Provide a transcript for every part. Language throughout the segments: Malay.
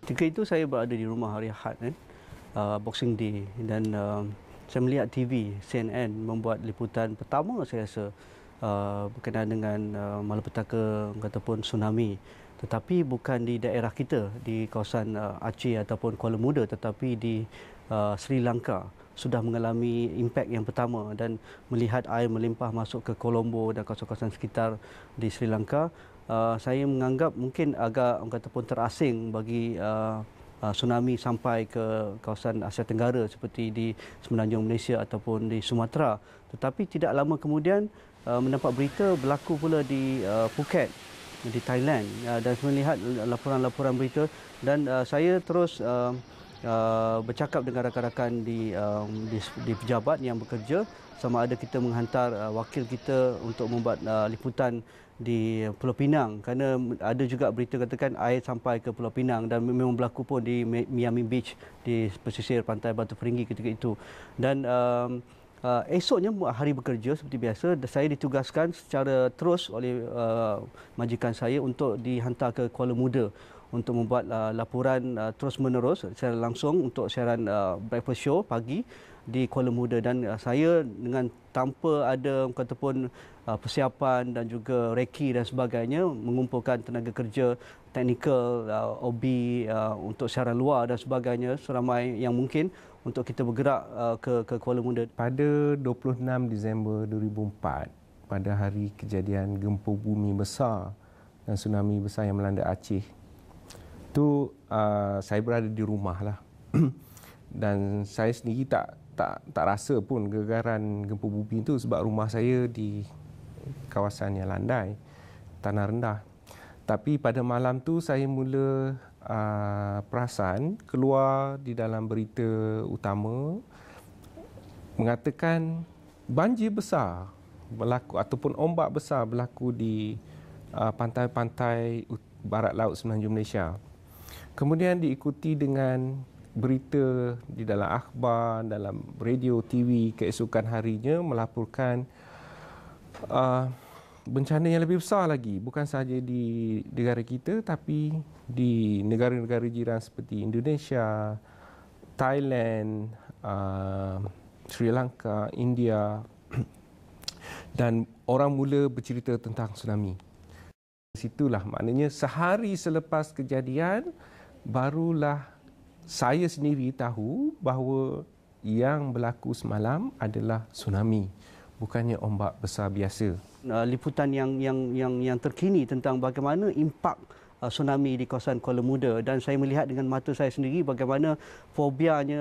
Ketika itu saya berada di rumah hari Ahad, Boxing Day, dan saya melihat TV CNN membuat liputan pertama saya rasa berkenaan dengan malapetaka ataupun tsunami, tetapi bukan di daerah kita di kawasan Aceh ataupun Kuala Muda, tetapi di Sri Lanka sudah mengalami impak yang pertama, dan melihat air melimpah masuk ke Colombo dan kawasan-kawasan sekitar di Sri Lanka, saya menganggap mungkin agak ataupun terasing bagi tsunami sampai ke kawasan Asia Tenggara seperti di Semenanjung Malaysia ataupun di Sumatera. Tetapi tidak lama kemudian mendapat berita berlaku pula di Phuket, di Thailand, dan saya melihat laporan-laporan berita, dan saya terus bercakap dengan rakan-rakan di pejabat yang bekerja sama ada kita menghantar wakil kita untuk membuat liputan di Pulau Pinang, kerana ada juga berita katakan air sampai ke Pulau Pinang, dan memang berlaku pun di Miami Beach di pesisir pantai Batu Peringgi ketika itu. Dan esoknya hari bekerja seperti biasa, saya ditugaskan secara terus oleh majikan saya untuk dihantar ke Kuala Muda untuk membuat laporan terus-menerus secara langsung untuk siaran breakfast show pagi di Kuala Muda. Dan saya dengan tanpa ada ataupun persiapan dan juga reki dan sebagainya, mengumpulkan tenaga kerja teknikal, OB untuk siaran luar dan sebagainya seramai yang mungkin untuk kita bergerak ke Kuala Muda. Pada 26 Disember 2004, pada hari kejadian gempa bumi besar dan tsunami besar yang melanda Aceh, itu saya berada di rumah lah. Dan saya sendiri tak rasa pun gegaran gempa bumi itu sebab rumah saya di kawasan yang landai, tanah rendah. Tapi pada malam tu saya mula perasan keluar di dalam berita utama mengatakan banjir besar berlaku ataupun ombak besar berlaku di pantai-pantai barat laut Semenanjung Malaysia. Kemudian diikuti dengan berita di dalam akhbar, dalam radio, TV keesokan harinya melaporkan bencana yang lebih besar lagi, bukan sahaja di negara kita tapi di negara-negara jiran seperti Indonesia, Thailand, Sri Lanka, India, dan orang mula bercerita tentang tsunami. Situlah maknanya sehari selepas kejadian barulah saya sendiri tahu bahawa yang berlaku semalam adalah tsunami, bukannya ombak besar biasa. Liputan yang terkini tentang bagaimana impak tsunami di kawasan Kuala Muda, dan saya melihat dengan mata saya sendiri bagaimana fobianya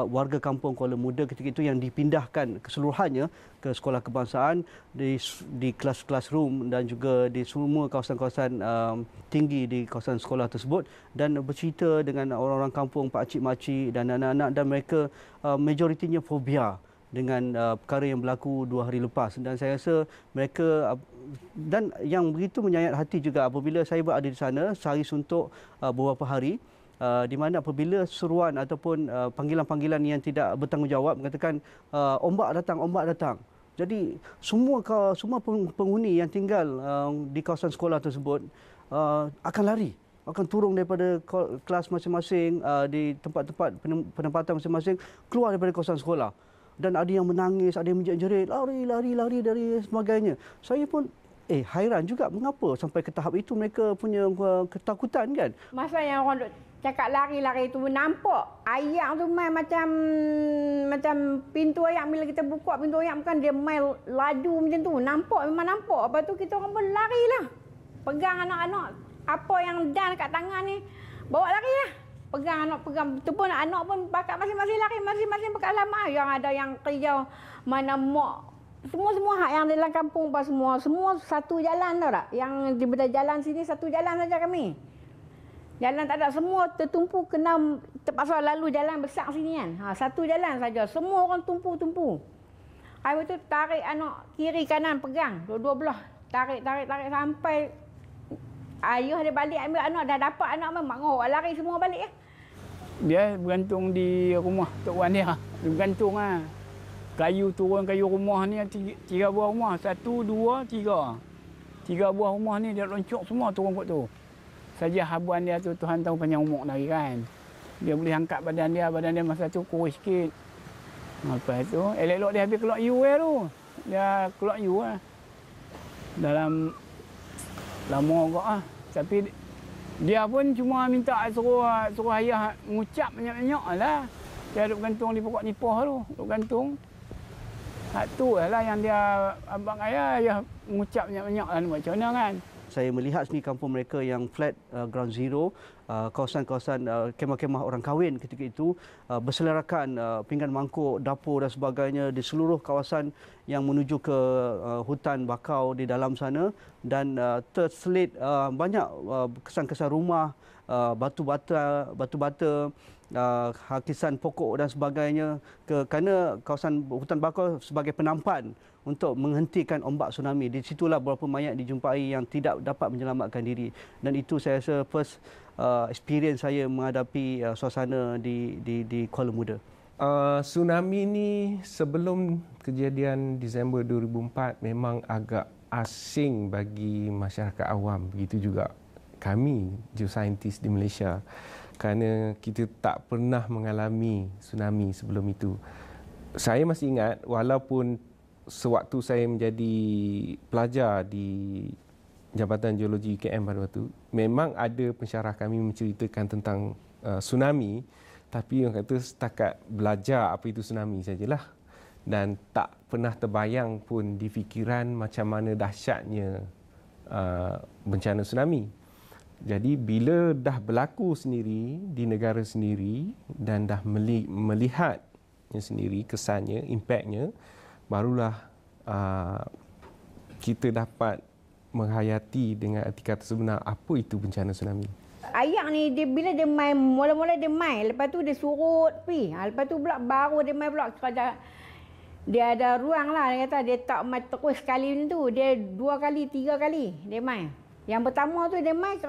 warga kampung Kuala Muda ketika itu yang dipindahkan keseluruhannya ke sekolah kebangsaan, di kelas-kelas room dan juga di semua kawasan-kawasan tinggi di kawasan sekolah tersebut, dan bercerita dengan orang-orang kampung, pakcik-makcik dan anak-anak, dan mereka majoritinya fobia dengan perkara yang berlaku 2 hari lepas. Dan saya rasa mereka, dan yang begitu menyayat hati juga apabila saya berada di sana sehari suntuk beberapa hari, di mana apabila seruan ataupun panggilan-panggilan yang tidak bertanggungjawab mengatakan ombak datang. Jadi semua penghuni yang tinggal di kawasan sekolah tersebut akan lari, akan turun daripada kelas masing-masing, di tempat-tempat penempatan masing-masing, keluar daripada kawasan sekolah. Dan ada yang menangis, ada yang menjerit-jerit, lari dari sebagainya. Saya pun hairan juga mengapa sampai ke tahap itu mereka punya ketakutan kan. Masa yang orang duk cakap lari-lari tu nampak ayak tu main macam pintu ayak, bila kita buka pintu ayak bukan dia main laju macam tu. Memang nampak. Lepas tu kita orang pun larilah. Pegang anak-anak apa yang dan kat tangan ni, bawa larilah. Pegang tu pun anak pun pakat masing-masing lari, masing-masing pakat lama. Yang ada yang kerja mana mak, semua hak yang dalam kampung apa semua satu jalan tau tak? Yang di belah jalan sini satu jalan saja kami. Jalan tak ada, semua tertumpu, kena terpaksa lalu jalan besar sini kan. Satu jalan saja, semua orang tumpu. Habis tu tarik anak kiri kanan pegang dua-dua belah. Tarik sampai ayah dia balik ambil anak, dah dapat anak memang lari semua balik ya. Dia bergantung di rumah Tok Wan dia. Dia bergantung lah. Kayu turun kayu rumah ni 3 buah rumah. 1, 2, 3. 3 buah rumah ni dia loncok semua turun kot tu. saja habuan dia tu Tuhan tahu panjang umur lagi kan. Dia boleh angkat badan dia masa tu kurus sikit. Lepas tu elok-elok dia habis keluar U tu. Dia keluar U lah. Dalam lama agak ah. Tapi dia pun cuma minta suruh ayah mengucap banyak-banyak lah. Dia duduk gantung di pokok nipah tu. Duduk gantung. Tu lah yang dia abang ayah mengucap banyak-banyak lah macam mana kan. Saya melihat sendiri kampung mereka yang flat ground zero, kawasan-kawasan kemah-kemah orang kahwin ketika itu, berselarakan pinggan mangkuk, dapur dan sebagainya di seluruh kawasan yang menuju ke hutan bakau di dalam sana, dan terselit banyak kesan-kesan rumah, batu-bata, hakisan pokok dan sebagainya, kerana kawasan hutan bakau sebagai penampan untuk menghentikan ombak tsunami. Di situlah beberapa mayat dijumpai yang tidak dapat menyelamatkan diri, dan itu saya rasa first experience saya menghadapi suasana di Kuala Muda. Tsunami ni sebelum kejadian Disember 2004 memang agak asing bagi masyarakat awam, begitu juga kami geosaintis di Malaysia, kerana kita tak pernah mengalami tsunami sebelum itu. Saya masih ingat, walaupun sewaktu saya menjadi pelajar di Jabatan Geologi UKM pada waktu, memang ada pensyarah kami menceritakan tentang tsunami, tapi orang kata setakat belajar apa itu tsunami sajalah, dan tak pernah terbayang pun di fikiran macam mana dahsyatnya bencana tsunami. Jadi bila dah berlaku sendiri di negara sendiri dan dah melihatnya sendiri, kesannya, impaknya, barulah kita dapat menghayati dengan erti kata sebenar apa itu bencana tsunami. Ayah ni bila dia main, mula-mula dia main, lepas tu dia surut pi. Lepas tu pula baru dia main pula. Dia ada ruang lah, dia kata dia tak main terus sekali ni tu. Dia 2 kali, 3 kali dia main. Yang pertama tu dia main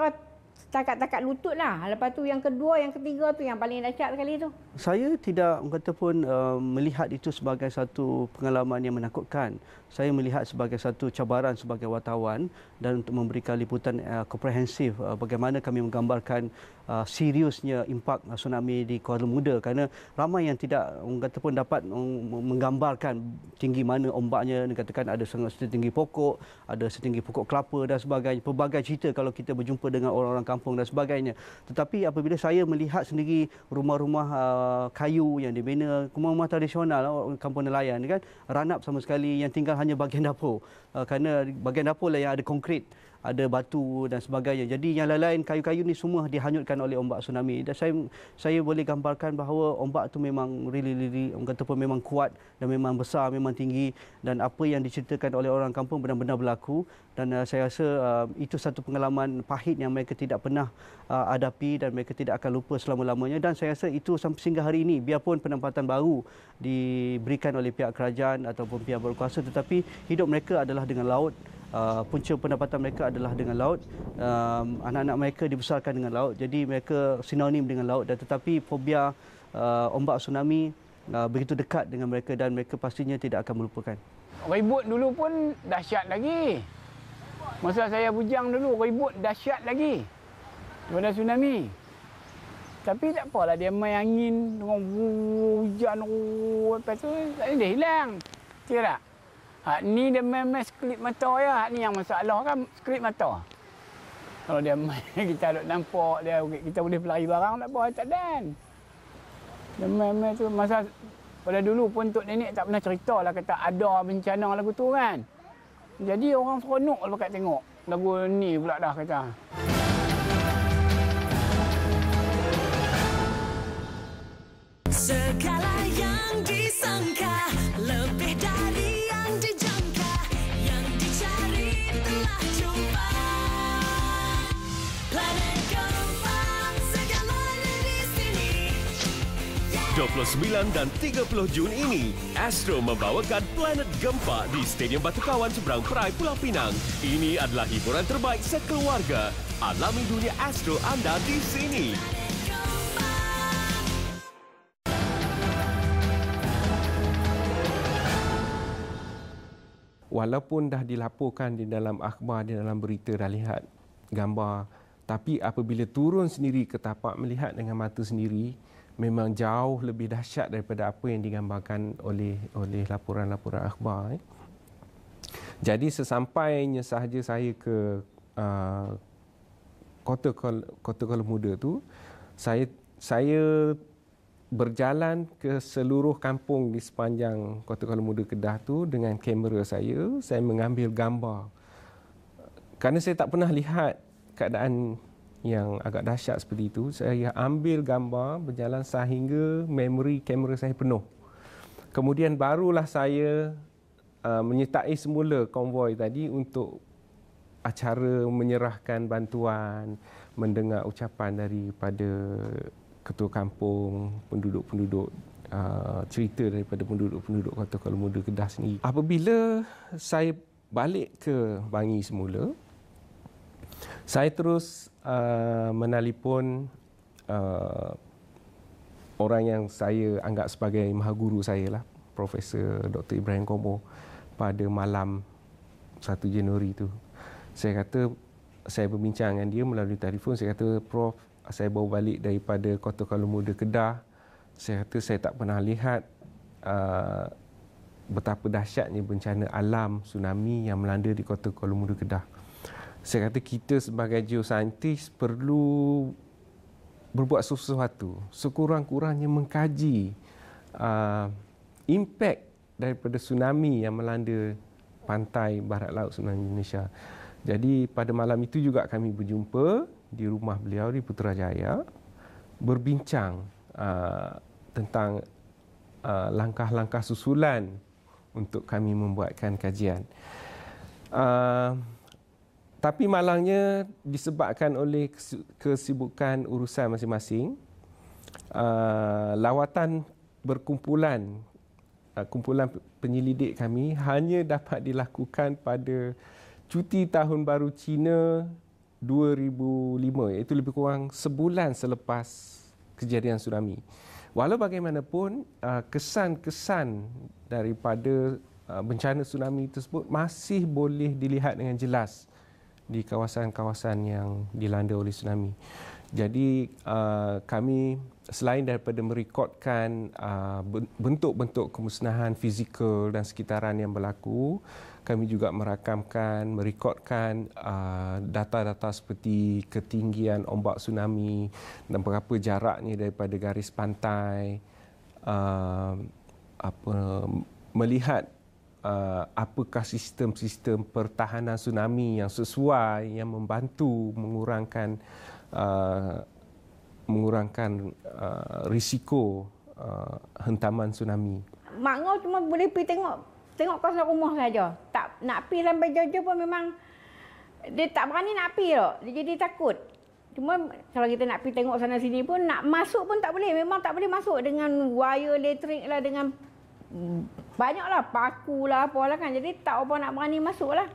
takat-takat lutut lah. Lepas tu yang kedua, yang ketiga tu yang paling dahsyat sekali tu. Saya tidak kata pun melihat itu sebagai satu pengalaman yang menakutkan. Saya melihat sebagai satu cabaran sebagai wartawan, dan untuk memberikan liputan komprehensif bagaimana kami menggambarkan seriusnya impak tsunami di Kuala Muda, kerana ramai yang tidak kata pun dapat menggambarkan tinggi mana ombaknya. Dikatakan ada setinggi pokok, ada setinggi pokok kelapa dan sebagainya. Pelbagai cerita kalau kita berjumpa dengan orang-orang kampung dan sebagainya. Tetapi apabila saya melihat sendiri rumah-rumah kayu yang dibina, rumah-rumah tradisional kampung nelayan kan, ranap sama sekali, yang tinggal hanya bahagian dapur, kerana bahagian dapur lah yang ada konkrit, ada batu dan sebagainya. Jadi yang lain-lain kayu-kayu ni semua dihanyutkan oleh ombak tsunami. Dan saya boleh gambarkan bahawa ombak tu memang really orang kata pun memang kuat dan memang besar, memang tinggi, dan apa yang diceritakan oleh orang kampung benar-benar berlaku. Dan saya rasa itu satu pengalaman pahit yang mereka tidak pernah hadapi dan mereka tidak akan lupa selama-lamanya. Dan saya rasa itu sampai sehingga hari ini, biarpun penempatan baru diberikan oleh pihak kerajaan ataupun pihak berkuasa, tetapi hidup mereka adalah dengan laut. Punca pendapatan mereka adalah dengan laut. Anak-anak mereka dibesarkan dengan laut, jadi mereka sinonim dengan laut. Dan tetapi fobia ombak tsunami begitu dekat dengan mereka, dan mereka pastinya tidak akan melupakan. Ribut dulu pun dahsyat lagi. Masa saya bujang dulu, ribut dahsyat lagi daripada tsunami. Tapi tak apalah, dia main angin dengan hujan, lepas tu dia hilang. Kira tak? Hak ni dia main sekelip mata ya. Hak ni yang masalah kan, sekelip mata. Kalau dia main, kita duk nampak dia, kita boleh pelari barang, tak apa, tak dan. Dia main tu, masa pada dulu pun Tok Nenek tak pernah cerita lah kata ada bencana lagu tu kan. Jadi orang seronok lepas kat tengok lagu ni pula dah kata. Segala yang disangka lebih dari yang dijangka, yang dicari telah jumpa. Planet Gempa, segalanya di sini. 29 dan 30 Jun ini, Astro membawakan Planet Gempa di Stadium Batu Kawan seberang Perai Pulau Pinang. Ini adalah hiburan terbaik sekeluarga. Alami dunia Astro anda di sini. Walaupun dah dilaporkan di dalam akhbar, di dalam berita dah lihat gambar Tapi apabila turun sendiri ke tapak melihat dengan mata sendiri, memang jauh lebih dahsyat daripada apa yang digambarkan oleh laporan-laporan akhbar. Jadi sesampainya sahaja saya ke Kota Kuala Muda tu, saya berjalan ke seluruh kampung di sepanjang Kota Kuala Muda Kedah tu dengan kamera saya mengambil gambar. Kerana saya tak pernah lihat keadaan yang agak dahsyat seperti itu, saya ambil gambar berjalan sehingga memori kamera saya penuh. Kemudian barulah saya menyertai semula konvoi tadi untuk acara menyerahkan bantuan, mendengar ucapan daripada ketua kampung, penduduk-penduduk, cerita daripada penduduk-penduduk Kota Kuala Muda Kedah sendiri. Apabila saya balik ke Bangi semula, saya terus menelefon orang yang saya anggap sebagai mahaguru saya lah, Profesor Dr. Ibrahim Komo, pada malam 1 Januari tu. Saya kata, saya berbincang dengan dia melalui telefon, saya kata, Prof, saya baru balik daripada Kota Kuala Muda Kedah. Saya kata saya tak pernah lihat betapa dahsyatnya bencana alam tsunami yang melanda di Kota Kuala Muda Kedah. Saya kata kita sebagai geosaintis perlu berbuat sesuatu, sekurang-kurangnya mengkaji impak daripada tsunami yang melanda pantai barat laut Semenanjung Indonesia. Jadi pada malam itu juga kami berjumpa di rumah beliau di Putrajaya, berbincang tentang langkah-langkah susulan untuk kami membuatkan kajian. Tapi malangnya disebabkan oleh kesibukan urusan masing-masing, lawatan berkumpulan, kumpulan penyelidik kami hanya dapat dilakukan pada cuti Tahun Baru Cina 2005, iaitu lebih kurang sebulan selepas kejadian tsunami. Walau bagaimanapun, kesan-kesan daripada bencana tsunami tersebut masih boleh dilihat dengan jelas di kawasan-kawasan yang dilanda oleh tsunami. Jadi kami selain daripada merekodkan bentuk-bentuk kemusnahan fizikal dan sekitaran yang berlaku, kami juga merekodkan data-data seperti ketinggian ombak tsunami dan berapa jaraknya daripada garis pantai, melihat apakah sistem-sistem pertahanan tsunami yang sesuai, yang membantu mengurangkan risiko hentaman tsunami. Mak Ngau cuma boleh pergi tengok kawasan rumah saja. Tak nak pergi sampai jauh-jauh pun memang dia tak berani nak pergi tau. Dia jadi takut. Cuma kalau kita nak pergi tengok sana sini pun, nak masuk pun tak boleh. Memang tak boleh masuk dengan wire elektrik lah, dengan banyaklah paku lah apalah kan. Jadi tak apa nak berani masuk lah.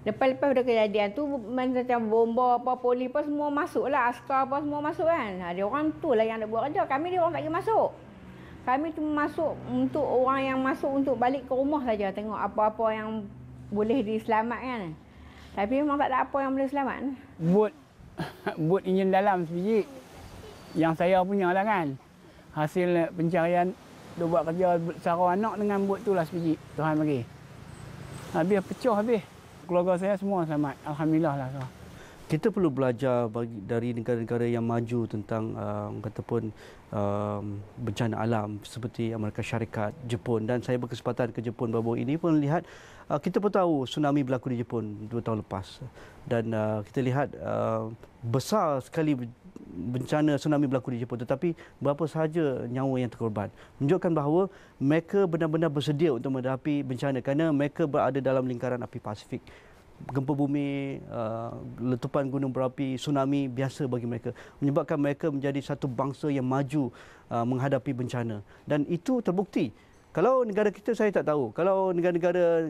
Lepas-lepas dah kejadian tu macam bomba apa, poli apa semua masuk lah, askar apa semua masuk kan. Dia orang tu lah yang nak buat kerja. Kami dia orang tak pergi masuk. Kami cuma masuk untuk orang yang masuk untuk balik ke rumah saja, tengok apa-apa yang boleh diselamatkan. Tapi memang tak ada apa yang boleh selamat. Bot enjin dalam sebiji yang saya punya lah kan. Hasil pencarian dia buat kerja sarau anak dengan bot tu lah sebiji. Tuhan bagi. Habis pecah habis. Keluarga saya semua selamat. Alhamdulillah lah. Kita perlu belajar dari negara-negara yang maju tentang kataupun bencana alam seperti Amerika Syarikat, Jepun, dan saya berkesempatan ke Jepun baru ini pun lihat kita pun tahu tsunami berlaku di Jepun 2 tahun lepas, dan kita lihat besar sekali bencana tsunami berlaku di Jepun, tetapi berapa sahaja nyawa yang terkorban, menunjukkan bahawa mereka benar-benar bersedia untuk menghadapi bencana kerana mereka berada dalam lingkaran api Pasifik. Gempa bumi, letupan gunung berapi, tsunami biasa bagi mereka, menyebabkan mereka menjadi satu bangsa yang maju menghadapi bencana. Dan itu terbukti Kalau negara kita saya tak tahu. Kalau negara-negara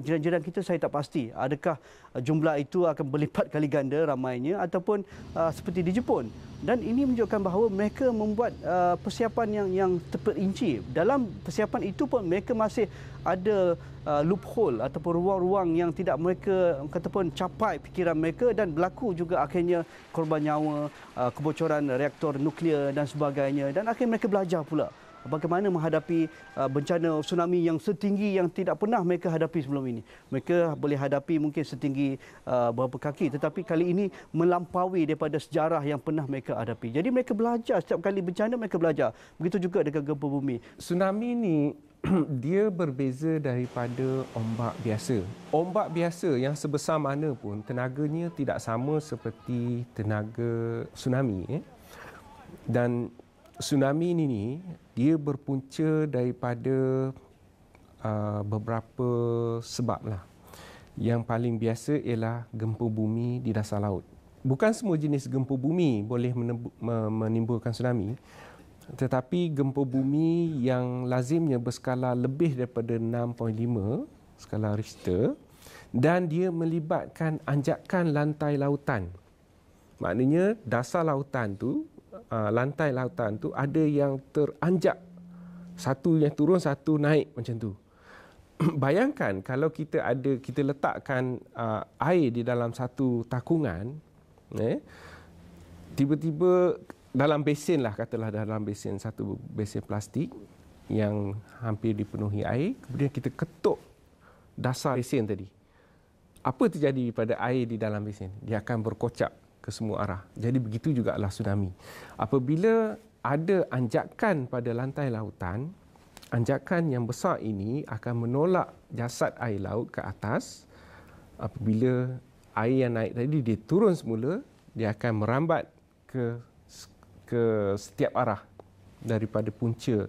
jiran-jiran kita saya tak pasti. Adakah jumlah itu akan berlipat kali ganda ramainya ataupun seperti di Jepun. Dan ini menunjukkan bahawa mereka membuat persiapan yang terperinci. Dalam persiapan itu pun mereka masih ada loophole ataupun ruang-ruang yang tidak mereka katakan capai fikiran mereka, dan berlaku juga akhirnya korban nyawa, kebocoran reaktor nuklear dan sebagainya. Dan akhirnya mereka belajar pula bagaimana menghadapi bencana tsunami yang setinggi yang tidak pernah mereka hadapi sebelum ini. Mereka boleh hadapi mungkin setinggi berapa kaki, tetapi kali ini melampaui daripada sejarah yang pernah mereka hadapi. Jadi mereka belajar, setiap kali bencana mereka belajar. Begitu juga dengan gempa bumi. Tsunami ni dia berbeza daripada ombak biasa. Ombak biasa yang sebesar mana pun tenaganya tidak sama seperti tenaga tsunami. Dan tsunami ini dia berpunca daripada beberapa sebab lah. Yang paling biasa ialah gempa bumi di dasar laut. Bukan semua jenis gempa bumi boleh menimbulkan tsunami, tetapi gempa bumi yang lazimnya berskala lebih daripada 6.5 skala Richter dan dia melibatkan anjakan lantai lautan. Maknanya dasar lautan tu, lantai lautan tu ada yang teranjak, satu yang turun, satu naik macam tu. Bayangkan kalau kita letakkan air di dalam satu takungan, tiba-tiba dalam besen lah, katalah dalam besen, satu besen plastik yang hampir dipenuhi air, kemudian kita ketuk dasar besen tadi. Apa terjadi pada air di dalam besen? Dia akan berkocak ke semua arah. Jadi begitu jugalah tsunami. Apabila ada anjakan pada lantai lautan, anjakan yang besar ini akan menolak jasad air laut ke atas. Apabila air yang naik tadi dia turun semula, dia akan merambat ke setiap arah daripada punca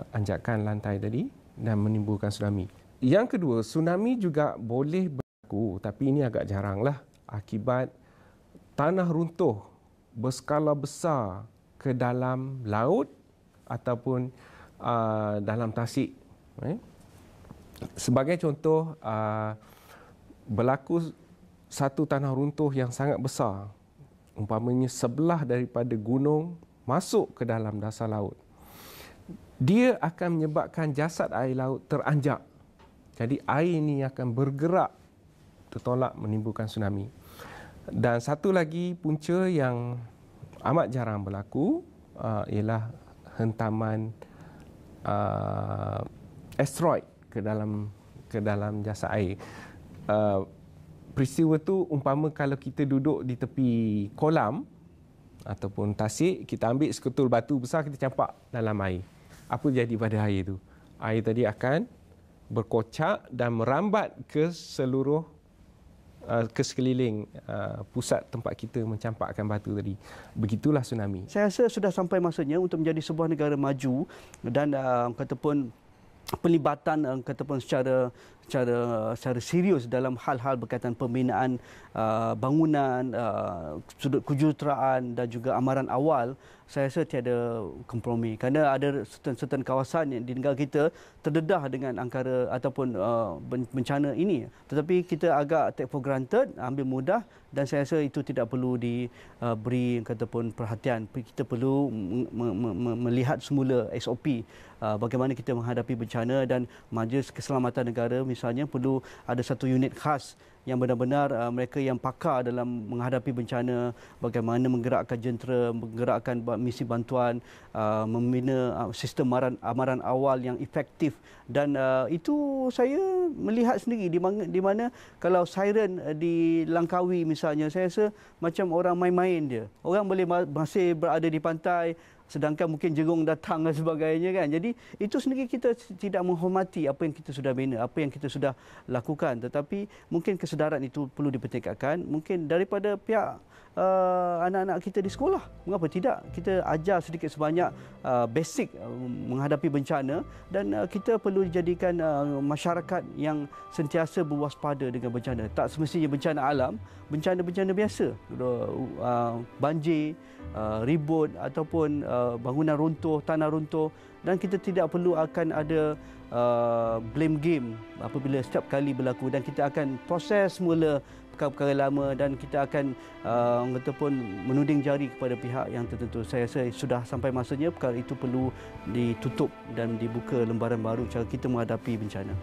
anjakan lantai tadi dan menimbulkan tsunami. Yang kedua, tsunami juga boleh berlaku, tapi ini agak jaranglah, akibat tanah runtuh berskala besar ke dalam laut ataupun dalam tasik. Sebagai contoh, berlaku satu tanah runtuh yang sangat besar, umpamanya sebelah daripada gunung masuk ke dalam dasar laut. Dia akan menyebabkan jasad air laut teranjak. Jadi air ini akan bergerak tertolak menimbulkan tsunami. Dan satu lagi punca yang amat jarang berlaku ialah hentaman asteroid ke dalam jasa air. Peristiwa tu umpama kalau kita duduk di tepi kolam ataupun tasik, kita ambil seketul batu besar, kita campak dalam air. Apa jadi pada air tu? Air tadi akan berkocak dan merambat ke seluruh ke sekeliling pusat tempat kita mencampakkan batu tadi. Begitulah tsunami. Saya rasa sudah sampai masanya untuk menjadi sebuah negara maju dan kataupun pelibatan kataupun secara serius dalam hal-hal berkaitan pembinaan bangunan, sudut kejuruteraan dan juga amaran awal. Saya rasa tiada kompromi kerana ada certain kawasan di negara kita terdedah dengan angkara ataupun bencana ini, tetapi kita agak take for granted, ambil mudah, dan saya rasa itu tidak perlu diberi kataupun perhatian. Kita perlu melihat semula SOP bagaimana kita menghadapi bencana, dan Majlis Keselamatan Negara misalnya perlu ada satu unit khas yang benar-benar mereka yang pakar dalam menghadapi bencana, bagaimana menggerakkan jentera, menggerakkan misi bantuan, membina sistem amaran awal yang efektif. Dan itu saya melihat sendiri di mana kalau siren di Langkawi misalnya, saya rasa macam orang main-main dia. Orang boleh masih berada di pantai, sedangkan mungkin jerung datang dan sebagainya kan. Jadi itu sendiri kita tidak menghormati apa yang kita sudah bina, apa yang kita sudah lakukan. Tetapi mungkin kesedaran itu perlu dipertingkatkan. Mungkin daripada pihak anak-anak kita di sekolah, mengapa tidak kita ajar sedikit sebanyak basic menghadapi bencana, dan kita perlu dijadikan masyarakat yang sentiasa berwaspada dengan bencana. Tak semestinya bencana alam, bencana-bencana biasa, banjir, ribut ataupun bangunan runtuh, tanah runtuh, dan kita tidak perlu akan ada blame game apabila setiap kali berlaku, dan kita akan proses semula perkara-perkara lama dan kita akan ataupun menuding jari kepada pihak yang tertentu. Saya rasa sudah sampai masanya perkara itu perlu ditutup dan dibuka lembaran baru cara kita menghadapi bencana.